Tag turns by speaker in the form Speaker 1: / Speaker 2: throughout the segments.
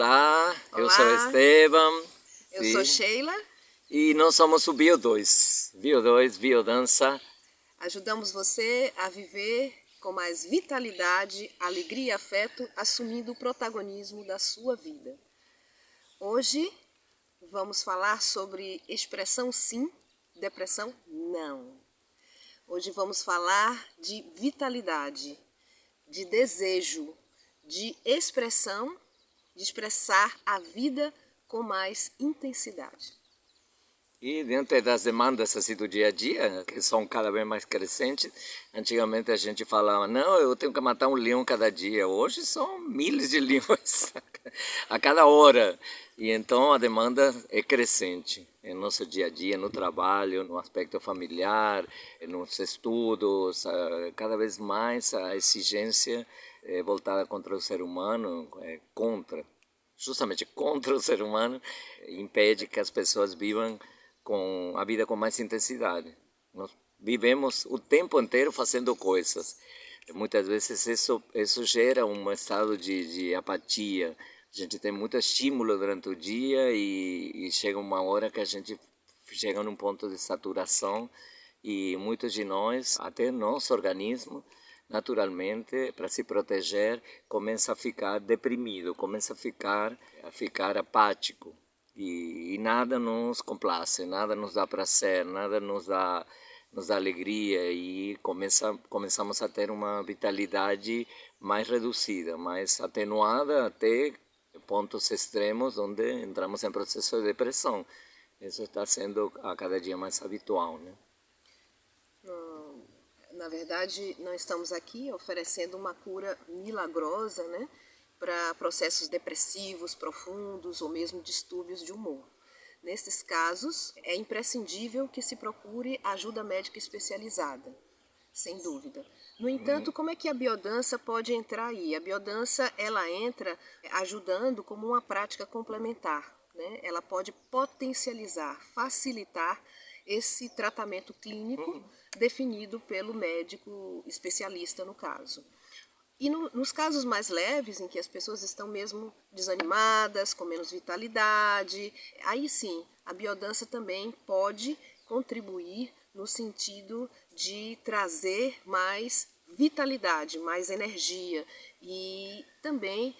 Speaker 1: Olá, eu sou
Speaker 2: Olá,
Speaker 1: Esteban,
Speaker 2: eu sou
Speaker 1: sim,
Speaker 2: Sheila.
Speaker 1: e nós somos o Bio2, Bio2, Biodança.
Speaker 2: Ajudamos você a viver com mais vitalidade, alegria e afeto, assumindo o protagonismo da sua vida. Hoje vamos falar sobre expressão sim, depressão não. Hoje vamos falar de vitalidade, de desejo, de expressão, de expressar a vida com mais intensidade.
Speaker 1: E dentro das demandas assim, do dia a dia, que são cada vez mais crescentes, antigamente a gente falava, não, eu tenho que matar um leão cada dia. Hoje são milhares de leões a cada hora. E então a demanda é crescente em nosso dia a dia, no trabalho, no aspecto familiar, nos estudos, cada vez mais a exigência é voltada contra o ser humano, justamente contra o ser humano, impede que as pessoas vivam com a vida com mais intensidade. Nós vivemos o tempo inteiro fazendo coisas. Muitas vezes isso gera um estado de apatia. A gente tem muito estímulo durante o dia e chega uma hora que a gente chega num ponto de saturação e muitos de nós, até nosso organismo, naturalmente, para se proteger, começa a ficar deprimido, começa a ficar apático. E nada nos complace, nada nos dá prazer, nada nos dá alegria e começamos a ter uma vitalidade mais reduzida, mais atenuada até pontos extremos onde entramos em processo de depressão. Isso está sendo a cada dia mais habitual, né?
Speaker 2: Na verdade, não estamos aqui oferecendo uma cura milagrosa, né, para processos depressivos profundos ou mesmo distúrbios de humor. Nesses casos, é imprescindível que se procure ajuda médica especializada, sem dúvida. No entanto, como é que a biodança pode entrar aí? A biodança, ela entra ajudando como uma prática complementar, né? Ela pode potencializar, facilitar esse tratamento clínico definido pelo médico especialista no caso. E nos casos mais leves, em que as pessoas estão mesmo desanimadas, com menos vitalidade, aí sim, a biodança também pode contribuir no sentido de trazer mais vitalidade, mais energia e também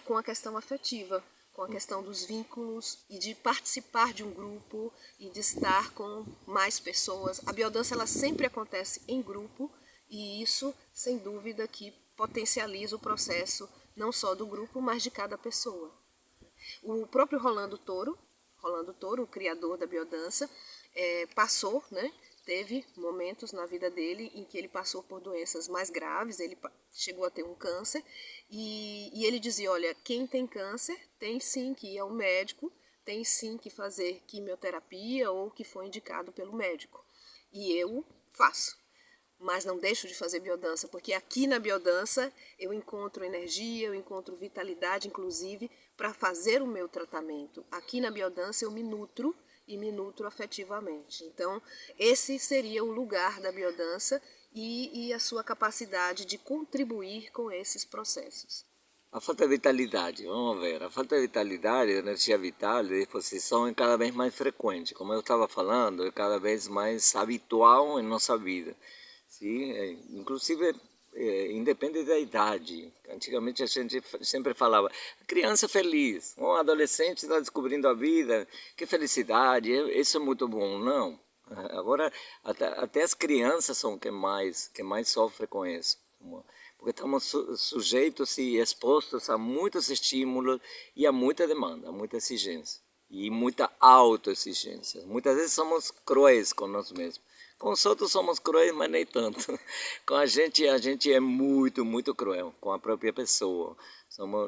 Speaker 2: com a questão afetiva, com a questão dos vínculos e de participar de um grupo e de estar com mais pessoas. A biodança ela sempre acontece em grupo e isso, sem dúvida, que potencializa o processo não só do grupo, mas de cada pessoa. O próprio Rolando Toro, o criador da biodança, passou, né? Teve momentos na vida dele em que ele passou por doenças mais graves, ele chegou a ter um câncer, e ele dizia, olha, quem tem câncer tem sim que ir ao médico, tem sim que fazer quimioterapia ou que foi indicado pelo médico. E eu faço. Mas não deixo de fazer biodança, porque aqui na biodança eu encontro energia, eu encontro vitalidade, inclusive, para fazer o meu tratamento. Aqui na biodança eu me nutro e me nutro afetivamente. Então, esse seria o lugar da biodança e a sua capacidade de contribuir com esses processos.
Speaker 1: A falta de vitalidade, vamos ver, a falta de vitalidade, de energia vital, de disposição é cada vez mais frequente. Como eu estava falando, é cada vez mais habitual em nossa vida. Sim, inclusive independe da idade. Antigamente a gente sempre falava, criança feliz, um adolescente está descobrindo a vida, que felicidade, isso é muito bom. Não, agora até as crianças são que mais sofrem com isso. Porque estamos sujeitos e expostos a muitos estímulos e a muita demanda, a muita exigência e muita autoexigência. Muitas vezes somos cruéis com nós mesmos. Com os outros somos cruéis, mas nem tanto. Com a gente é muito, muito cruel com a própria pessoa.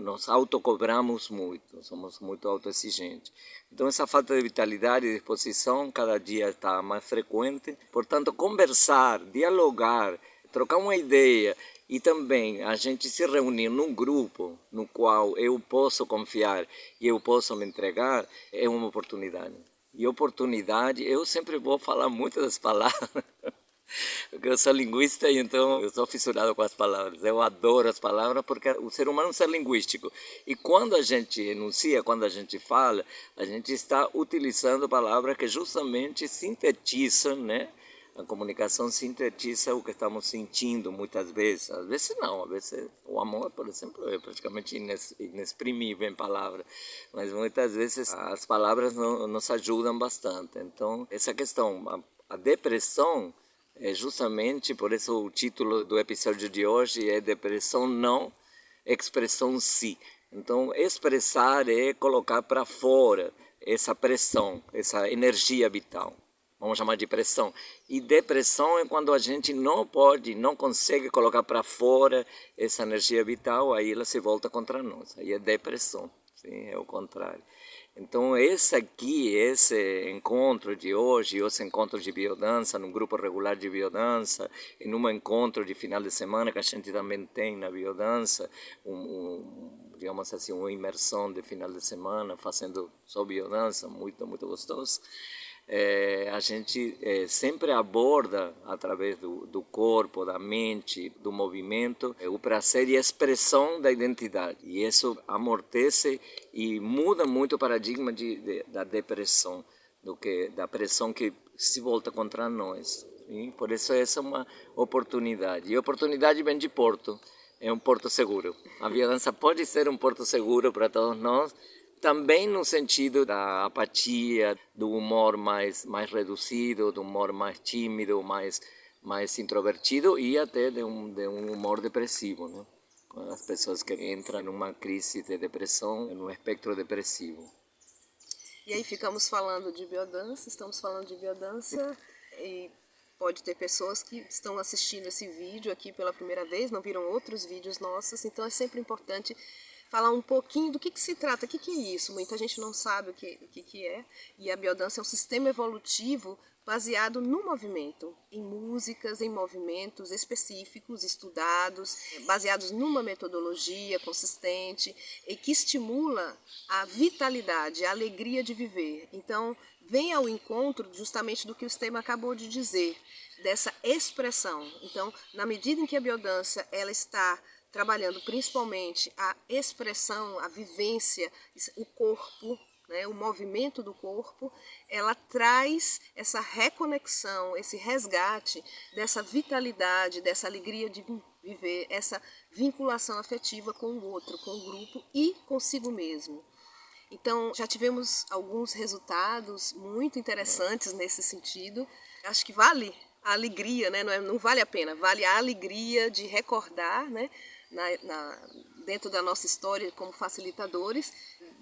Speaker 1: Nós autocobramos muito, somos muito autoexigentes. Então essa falta de vitalidade e disposição cada dia está mais frequente. Portanto, conversar, dialogar, trocar uma ideia e também a gente se reunir num grupo no qual eu posso confiar e eu posso me entregar é uma oportunidade. E oportunidade, eu sempre vou falar muitas das palavras, Porque eu sou linguista e então eu sou fissurado com as palavras. Eu adoro as palavras porque o ser humano é um ser linguístico. E quando a gente enuncia, quando a gente fala, a gente está utilizando palavras que justamente sintetizam, né? A comunicação sintetiza o que estamos sentindo muitas vezes. Às vezes não, às vezes o amor, por exemplo, é praticamente inexprimível em palavras. Mas muitas vezes as palavras nos ajudam bastante. Então, essa questão, a depressão, é justamente por isso o título do episódio de hoje é Depressão Não, Expressão Sim. Então, expressar é colocar para fora essa pressão, essa energia vital. Vamos chamar de pressão. E depressão é quando a gente não pode, não consegue colocar para fora essa energia vital, aí ela se volta contra nós. Aí é depressão, sim, é o contrário. Então, esse encontro de hoje, esse encontro de biodança, num grupo regular de biodança, e num encontro de final de semana que a gente também tem na biodança, digamos assim, uma imersão de final de semana, fazendo só biodança, muito, muito gostoso. A gente sempre aborda, através do corpo, da mente, do movimento, o prazer e a expressão da identidade. E isso amortece e muda muito o paradigma da depressão, da pressão que se volta contra nós. E por isso essa é uma oportunidade. E a oportunidade vem de Porto, é um porto seguro. A biodança pode ser um porto seguro para todos nós, também no sentido da apatia, do humor mais reduzido, do humor mais tímido, mais introvertido e até de um humor depressivo, né? As pessoas que entram numa crise de depressão, num espectro depressivo.
Speaker 2: E aí ficamos falando de biodança, estamos falando de biodança e pode ter pessoas que estão assistindo esse vídeo aqui pela primeira vez, não viram outros vídeos nossos, então é sempre importante falar um pouquinho do que se trata, o que é isso. Muita gente não sabe o que é, e a biodança é um sistema evolutivo baseado no movimento, em músicas, em movimentos específicos, estudados, baseados numa metodologia consistente e que estimula a vitalidade, a alegria de viver. Então, vem ao encontro justamente do que o Stemma acabou de dizer, dessa expressão. Então, na medida em que a biodança ela está trabalhando principalmente a expressão, a vivência, o corpo, né, o movimento do corpo, ela traz essa reconexão, esse resgate dessa vitalidade, dessa alegria de viver, essa vinculação afetiva com o outro, com o grupo e consigo mesmo. Então, já tivemos alguns resultados muito interessantes nesse sentido. Acho que vale a alegria, né? Não vale a pena, vale a alegria de recordar, né? Dentro da nossa história como facilitadores,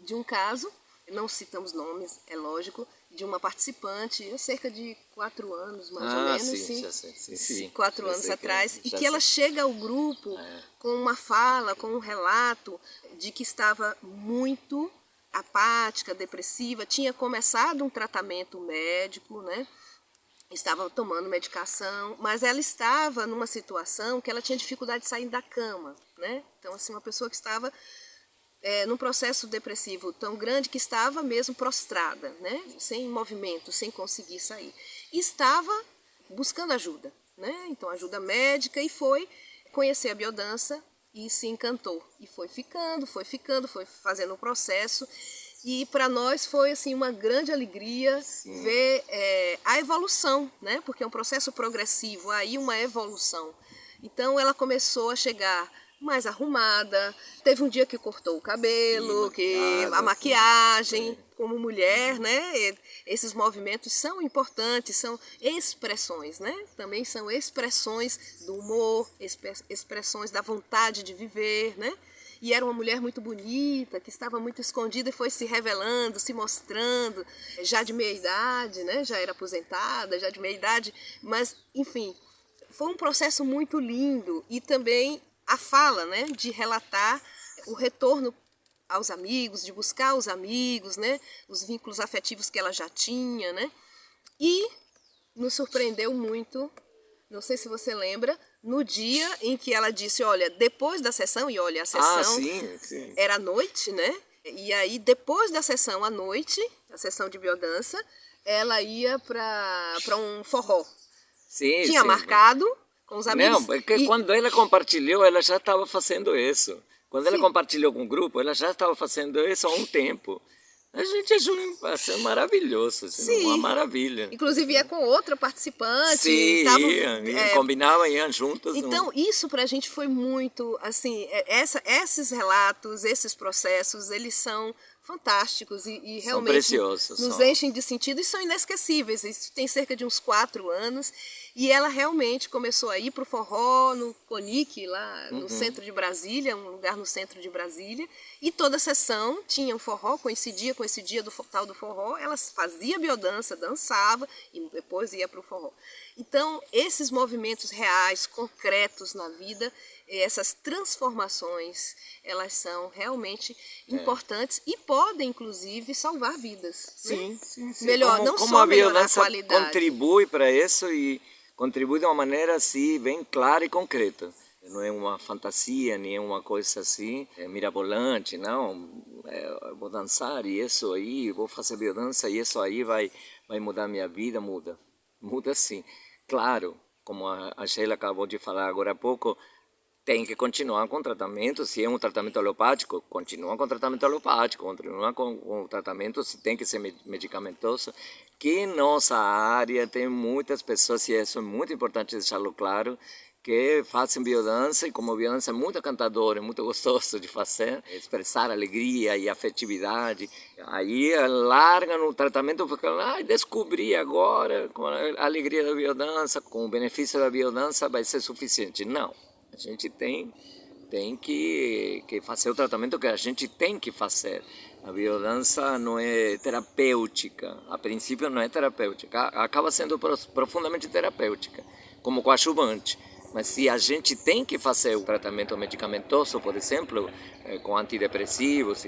Speaker 2: de um caso, não citamos nomes, é lógico, de uma participante, há cerca de 4 anos, mais ou menos,
Speaker 1: sim,
Speaker 2: 4 anos atrás, e que ela chega ao grupo com uma fala, com um relato de que estava muito apática, depressiva, tinha começado um tratamento médico, né? Estava tomando medicação, mas ela estava numa situação que ela tinha dificuldade de sair da cama, né? Então, assim, uma pessoa que estava num processo depressivo tão grande que estava mesmo prostrada, né? Sem movimento, sem conseguir sair. E estava buscando ajuda, né? Então, ajuda médica, e foi conhecer a biodança e se encantou. E foi ficando, foi fazendo o processo. E para nós foi assim uma grande alegria ver a evolução, né? Porque é um processo progressivo, aí uma evolução. Então ela começou a chegar mais arrumada, teve um dia que cortou o cabelo, a maquiagem, como mulher, né? Esses movimentos são importantes, são expressões, né? Também são expressões do humor, expressões da vontade de viver, né? E era uma mulher muito bonita, que estava muito escondida e foi se revelando, se mostrando, já de meia idade, né? Já era aposentada, já de meia idade, mas, enfim, foi um processo muito lindo. E também a fala, né? De relatar o retorno aos amigos, de buscar os amigos, né? Os vínculos afetivos que ela já tinha, né? E nos surpreendeu muito, não sei se você lembra, no dia em que ela disse, olha, depois da sessão, e olha, a sessão era à noite, né? E aí, depois da sessão à noite, a sessão de biodança, ela ia para um forró.
Speaker 1: Sim,
Speaker 2: Tinha
Speaker 1: sim.
Speaker 2: marcado com os amigos.
Speaker 1: Não, porque quando ela compartilhou, ela já estava fazendo isso. Quando ela
Speaker 2: Sim.
Speaker 1: compartilhou com o grupo, ela já estava fazendo isso há um tempo. A gente achou maravilhoso, assim, uma
Speaker 2: Sim.
Speaker 1: maravilha.
Speaker 2: Inclusive ia com outra participante.
Speaker 1: Sim,
Speaker 2: Estavam,
Speaker 1: combinavam, iam juntos.
Speaker 2: então, isso para a gente foi muito, assim, esses relatos, esses processos, eles são fantásticos e
Speaker 1: São
Speaker 2: realmente
Speaker 1: preciosos.
Speaker 2: nos enchem de sentido e são inesquecíveis. Isso tem cerca de uns 4 anos e ela realmente começou a ir para o forró, no Conic, lá no centro de Brasília, um lugar no centro de Brasília, e toda sessão tinha um forró, coincidia com esse dia do tal do forró, ela fazia biodança, dançava e depois ia para o forró. Então, esses movimentos reais, concretos na vida, essas transformações, elas são realmente importantes e podem, inclusive, salvar vidas.
Speaker 1: Sim,
Speaker 2: né?
Speaker 1: sim, sim.
Speaker 2: Melhor, não
Speaker 1: como
Speaker 2: só
Speaker 1: a
Speaker 2: melhorar a
Speaker 1: biodança
Speaker 2: qualidade.
Speaker 1: contribui para isso e contribui de uma maneira assim bem clara e concreta. Não é uma fantasia, nem é uma coisa assim mirabolante, não. Eu vou dançar e isso aí, vou fazer biodança e isso aí vai mudar minha vida, muda. Muda sim. Claro, como a Sheila acabou de falar agora há pouco, tem que continuar com o tratamento. Se é um tratamento alopático, continua com o tratamento alopático, continua com o tratamento, se tem que ser medicamentoso. Que nossa área tem muitas pessoas, e isso é muito importante deixá-lo claro, que fazem biodança, e como biodança é muito cantador, é muito gostoso de fazer, expressar alegria e afetividade, aí largam o tratamento porque descobri agora, com a alegria da biodança, com o benefício da biodança, vai ser suficiente. Não. A gente tem que fazer o tratamento que a gente tem que fazer. A biodança não é terapêutica, a princípio não é terapêutica, acaba sendo profundamente terapêutica, como coadjuvante. Mas se a gente tem que fazer o tratamento medicamentoso, por exemplo, com antidepressivos,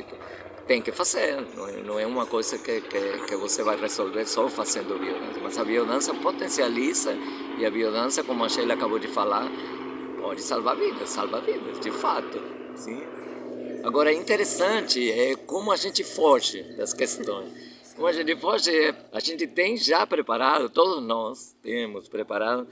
Speaker 1: tem que fazer. Não é uma coisa que você vai resolver só fazendo biodança. Mas a biodança potencializa, e a biodança, como a Sheila acabou de falar, pode salva vidas, de fato. Sim. Agora, é interessante como a gente foge das questões. Como a gente foge, a gente tem já preparado, todos nós temos preparado,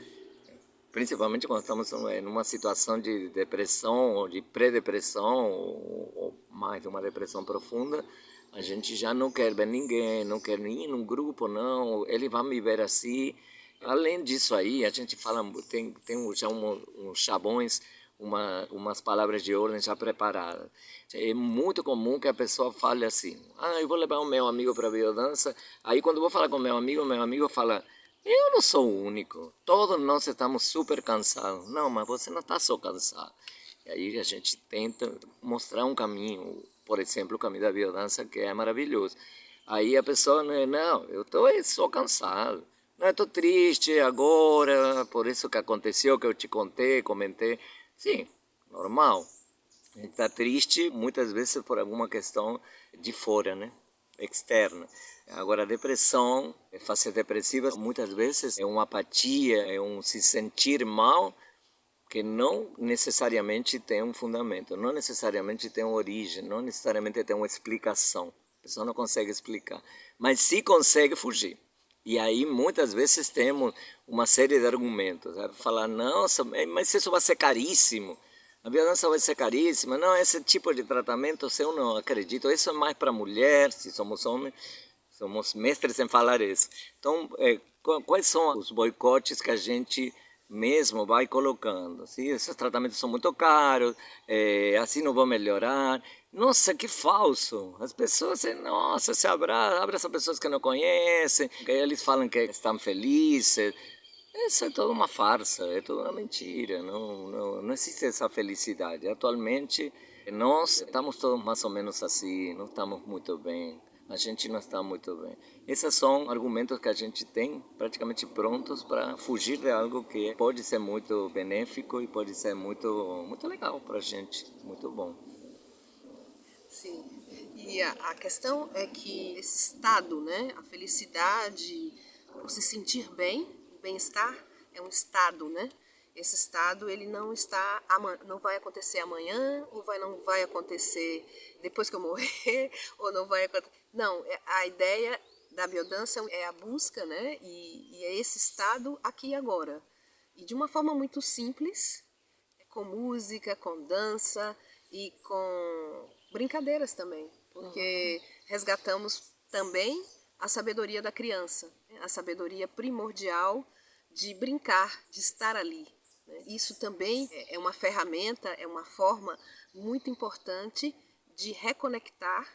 Speaker 1: principalmente quando estamos numa situação de depressão ou de pré-depressão ou mais de uma depressão profunda, a gente já não quer ver ninguém, não quer nem ir num grupo, não, ele vai me ver assim. Além disso aí, a gente fala, tem já uns chavões, umas palavras de ordem já preparadas. É muito comum que a pessoa fale assim, eu vou levar o meu amigo para a biodança, aí quando eu vou falar com meu amigo fala, eu não sou o único, todos nós estamos super cansados. Não, mas você não está só cansado. E aí a gente tenta mostrar um caminho, por exemplo, o caminho da biodança, que é maravilhoso. Aí a pessoa, não, eu estou só cansado. Não, eu estou triste agora, por isso que aconteceu, que eu te comentei. Sim, normal. A gente está triste muitas vezes por alguma questão de fora, né? Externa. Agora, a depressão, fase depressiva, muitas vezes é uma apatia, é um se sentir mal que não necessariamente tem um fundamento, não necessariamente tem uma origem, não necessariamente tem uma explicação. A pessoa não consegue explicar, mas sim consegue fugir. E aí muitas vezes temos uma série de argumentos. Falar, nossa, mas isso vai ser caríssimo. A biodança vai ser caríssima. Não, esse tipo de tratamento eu não acredito. Isso é mais para mulher, se somos homens. Somos mestres em falar isso. Então, quais são os boicotes que a gente mesmo vai colocando? Se esses tratamentos são muito caros, assim não vão melhorar. Nossa, que falso! As pessoas, nossa, se abraça pessoas que não conhecem, que eles falam que estão felizes. Isso é toda uma farsa, é toda uma mentira. Não existe essa felicidade. Atualmente, nós estamos todos mais ou menos assim, não estamos muito bem. A gente não está muito bem. Esses são argumentos que a gente tem praticamente prontos para fugir de algo que pode ser muito benéfico e pode ser muito legal para a gente, muito bom.
Speaker 2: Sim. E a questão é que esse estado, né, a felicidade, o se sentir bem, o bem-estar é um estado, né? Esse estado ele não está, não vai acontecer amanhã, ou não vai acontecer depois que eu morrer, ou não vai acontecer. Não, a ideia da biodança é a busca, né? E é esse estado aqui e agora. E de uma forma muito simples, com música, com dança e com brincadeiras também, porque resgatamos também a sabedoria da criança, a sabedoria primordial de brincar, de estar ali. Isso também é uma ferramenta, é uma forma muito importante de reconectar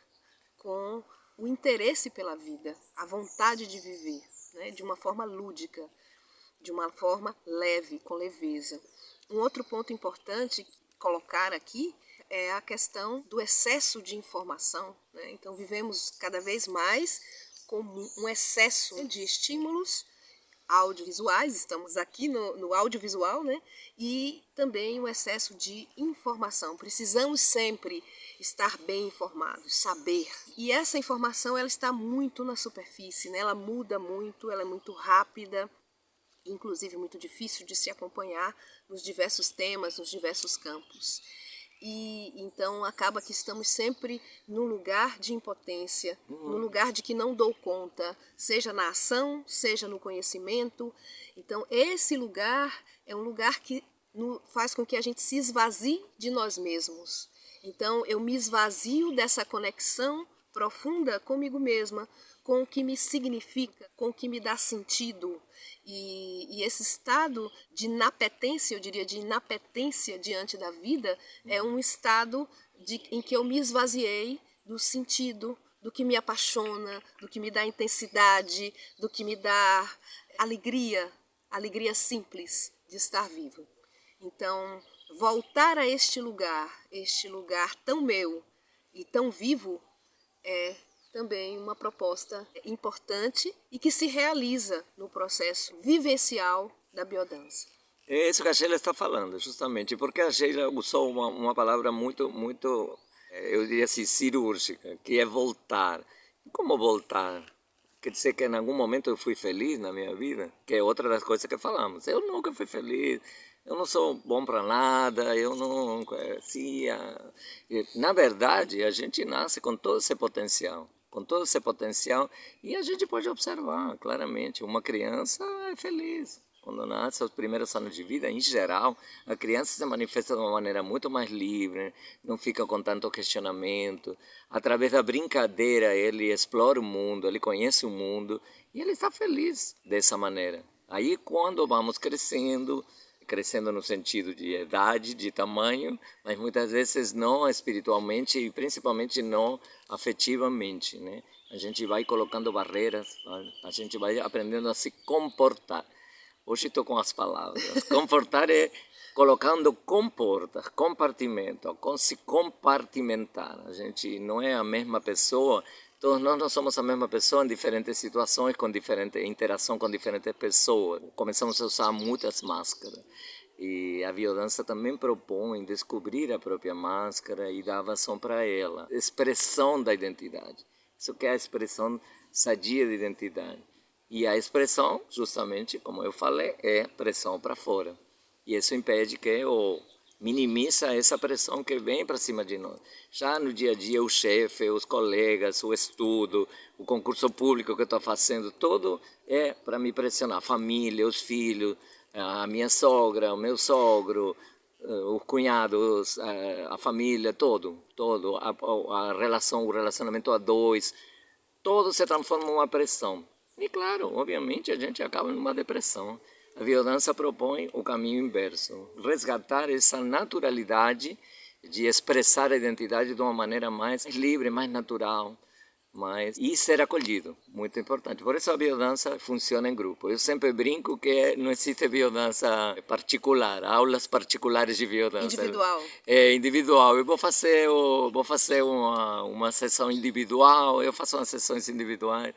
Speaker 2: com o interesse pela vida, a vontade de viver, né, de uma forma lúdica, de uma forma leve, com leveza. Um outro ponto importante colocar aqui é a questão do excesso de informação, né? Então vivemos cada vez mais com um excesso de estímulos audiovisuais, estamos aqui no audiovisual, né? E também o excesso de informação. Precisamos sempre estar bem informados, saber. E essa informação ela está muito na superfície, né? Ela muda muito, ela é muito rápida, inclusive muito difícil de se acompanhar nos diversos temas, nos diversos campos. E então acaba que estamos sempre num lugar de impotência, no lugar de que não dou conta, seja na ação, seja no conhecimento. Então esse lugar é um lugar que faz com que a gente se esvazie de nós mesmos. Então eu me esvazio dessa conexão profunda comigo mesma, com o que me significa, com o que me dá sentido. E esse estado de inapetência, eu diria de inapetência diante da vida, é um estado em que eu me esvaziei do sentido, do que me apaixona, do que me dá intensidade, do que me dá alegria, alegria simples de estar vivo. Então, voltar a este lugar tão meu e tão vivo, é também uma proposta importante e que se realiza no processo vivencial da biodança.
Speaker 1: É isso que a Sheila está falando, justamente, porque a Sheila usou uma palavra muito, eu diria assim, cirúrgica, que é voltar. Como voltar? Quer dizer que em algum momento eu fui feliz na minha vida, que é outra das coisas que falamos. Eu nunca fui feliz, eu não sou bom para nada, eu não... Assim, na verdade, a gente nasce com todo esse potencial. Com todo esse potencial, e a gente pode observar claramente, uma criança é feliz. Quando nasce, os primeiros anos de vida, em geral, a criança se manifesta de uma maneira muito mais livre, não fica com tanto questionamento. Através da brincadeira, ele explora o mundo, ele conhece o mundo, e ele está feliz dessa maneira. Aí, quando vamos crescendo no sentido de idade, de tamanho, mas muitas vezes não espiritualmente e principalmente não afetivamente, né? A gente vai colocando barreiras, a gente vai aprendendo a se comportar. Hoje estou com as palavras. Comportar é colocando compartimento, se compartimentar. A gente não é a mesma pessoa. Todos nós não somos a mesma pessoa em diferentes situações, com diferente interação com diferentes pessoas. Começamos a usar muitas máscaras. E a biodança também propõe descobrir a própria máscara e dar vazão para ela. Expressão da identidade. Isso que é a expressão sadia de identidade. E a expressão, justamente, como eu falei, é pressão para fora. E isso impede que ou minimiza essa pressão que vem para cima de nós. Já no dia a dia, o chefe, os colegas, o estudo, o concurso público que eu estou fazendo, tudo é para me pressionar. A família, os filhos, a minha sogra, o meu sogro, os cunhados, a família, todo a relação, o relacionamento a dois, todo se transforma em uma pressão. E claro, obviamente a gente acaba numa depressão. A biodança propõe o caminho inverso, resgatar essa naturalidade de expressar a identidade de uma maneira mais livre, mais natural, e ser acolhido, muito importante. Por isso a biodança funciona em grupo. Eu sempre brinco que não existe biodança particular, aulas particulares de biodança.
Speaker 2: Individual.
Speaker 1: É individual. Eu vou fazer uma sessão individual, eu faço umas sessões individuais.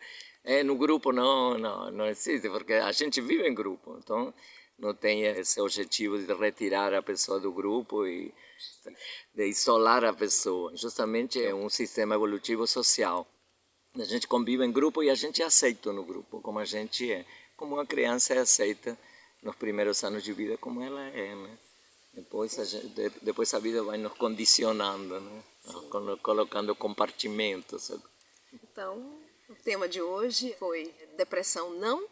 Speaker 1: No grupo não existe, porque a gente vive em grupo. Então não tem esse objetivo de retirar a pessoa do grupo e de isolar a pessoa. Justamente é um sistema evolutivo social. A gente convive em grupo e a gente é aceito no grupo, como a gente é. Como uma criança é aceita nos primeiros anos de vida, como ela é, né? Depois a vida vai nos condicionando, né? Colocando compartimentos.
Speaker 2: Então, tema de hoje foi depressão não,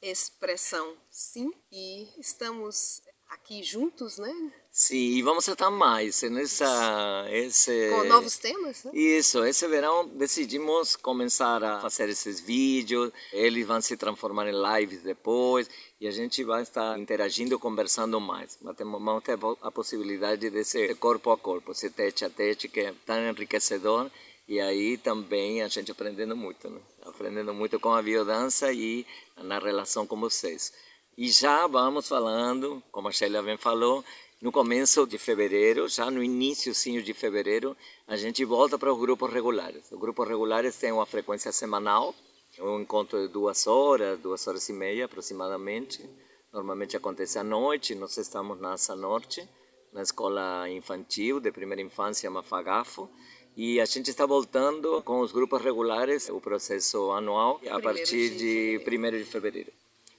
Speaker 2: expressão sim, e estamos aqui juntos, né?
Speaker 1: Sim, e vamos estar mais
Speaker 2: Com novos temas, né?
Speaker 1: Isso, esse verão decidimos começar a fazer esses vídeos, eles vão se transformar em lives depois, e a gente vai estar interagindo, conversando mais. Vamos ter a possibilidade desse corpo a corpo, esse tete a tete, que é tão enriquecedor, e aí também a gente aprendendo muito, né? Aprendendo muito com a biodança e na relação com vocês. E já vamos falando, como a Sheila bem falou, no começo de fevereiro, já no iníciozinho de fevereiro, a gente volta para os grupos regulares. Os grupos regulares têm uma frequência semanal, um encontro de 2 horas e meia aproximadamente. Normalmente acontece à noite, nós estamos na Asa Norte, na escola infantil de primeira infância Mafagafo. E a gente está voltando com os grupos regulares, o processo anual, a partir de 1º de fevereiro.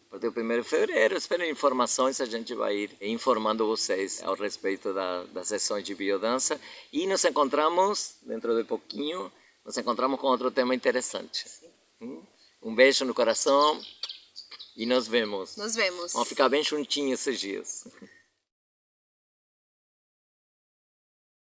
Speaker 1: A partir do 1º de fevereiro, espero informações, a gente vai ir informando vocês ao respeito das sessões de biodança. E nos encontramos, dentro de pouquinho, nos encontramos com outro tema interessante. Um beijo no coração e nos vemos.
Speaker 2: Nos vemos.
Speaker 1: Vamos ficar bem juntinhos esses dias.